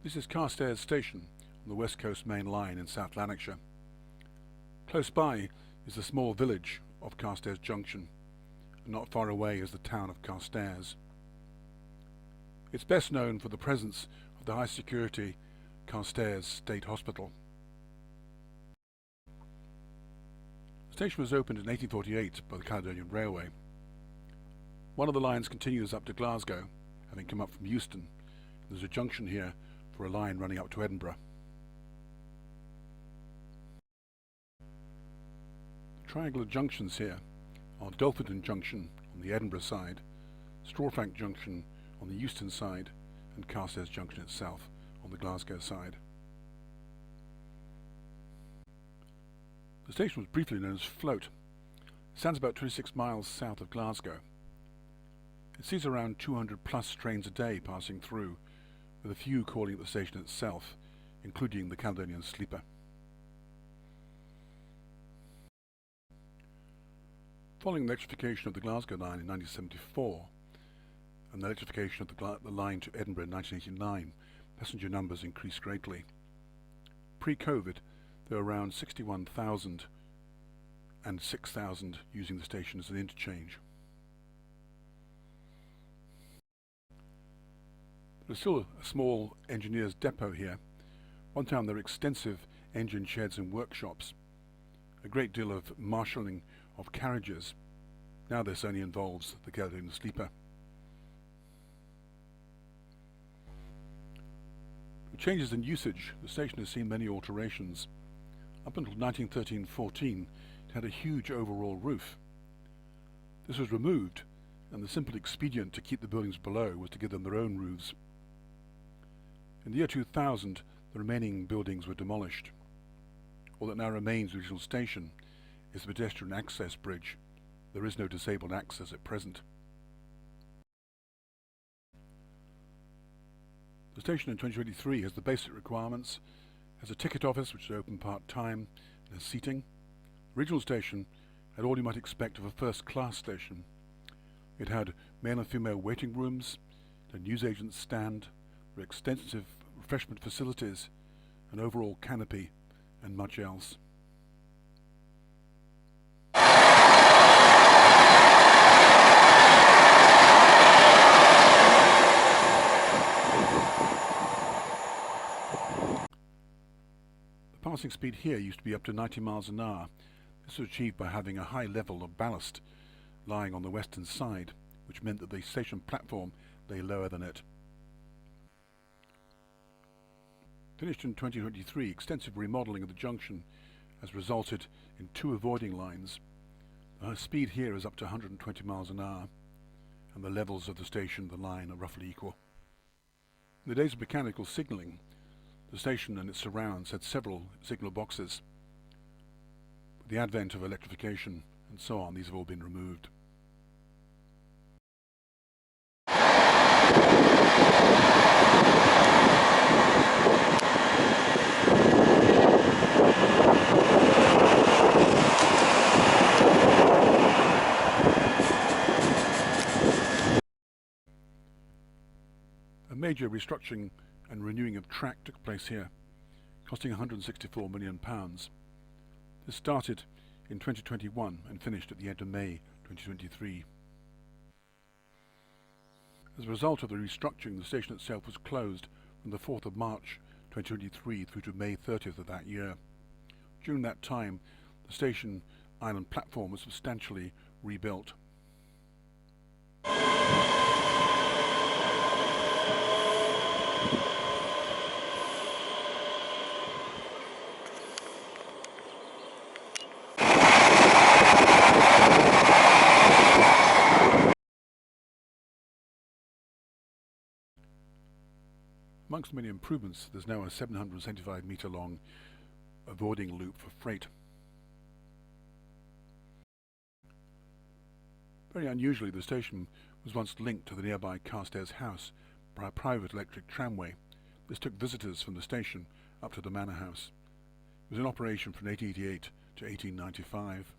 This is Carstairs Station on the West Coast Main Line in South Lanarkshire. Close by is the small village of Carstairs Junction, and not far away is the town of Carstairs. It's best known for the presence of the high security Carstairs State Hospital. The station was opened in 1848 by the Caledonian Railway. One of the lines continues up to Glasgow, having come up from Euston. There's a junction here for a line running up to Edinburgh. The triangular junctions here are Dolphinton Junction on the Edinburgh side, Strawfrank Junction on the Euston side, and Carstairs Junction itself on the Glasgow side. The station was briefly known as Float. It stands about 26 miles south of Glasgow. It sees around 200 plus trains a day passing through, with a few calling at the station itself, including the Caledonian sleeper. Following the electrification of the Glasgow line in 1974 and the electrification of the line to Edinburgh in 1989, passenger numbers increased greatly. Pre-COVID, there were around 61,000 and 6,000 using the station as an interchange. There's still a small engineers depot here. One time there were extensive engine sheds and workshops, a great deal of marshalling of carriages. Now this only involves the Caledonian sleeper. With changes in usage, the station has seen many alterations. Up until 1913-14, it had a huge overall roof. This was removed, and the simple expedient to keep the buildings below was to give them their own roofs. In the year 2000, the remaining buildings were demolished. All that now remains of the original station is the pedestrian access bridge. There is no disabled access at present. The station in 2023 has the basic requirements, has a ticket office which is open part-time, and has seating. The original station had all you might expect of a first-class station. It had male and female waiting rooms, a newsagent stand, extensive refreshment facilities, an overall canopy, and much else. The passing speed here used to be up to 90 miles an hour. This was achieved by having a high level of ballast lying on the western side, which meant that the station platform lay lower than it. Finished in 2023, extensive remodelling of the junction has resulted in 2 avoiding lines. The speed here is up to 120 miles an hour, and the levels of the station and the line are roughly equal. In the days of mechanical signalling, the station and its surrounds had several signal boxes. With the advent of electrification and so on, these have all been removed. A major restructuring and renewing of track took place here, costing £164 million. This started in 2021 and finished at the end of May 2023. As a result of the restructuring, the station itself was closed from the 4th of March 2023 through to May 30th of that year. During that time, the station island platform was substantially rebuilt. Amongst many improvements, there's now a 775 metre long avoiding loop for freight. Very unusually, the station was once linked to the nearby Carstairs House by a private electric tramway. This took visitors from the station up to the manor house. It was in operation from 1888 to 1895.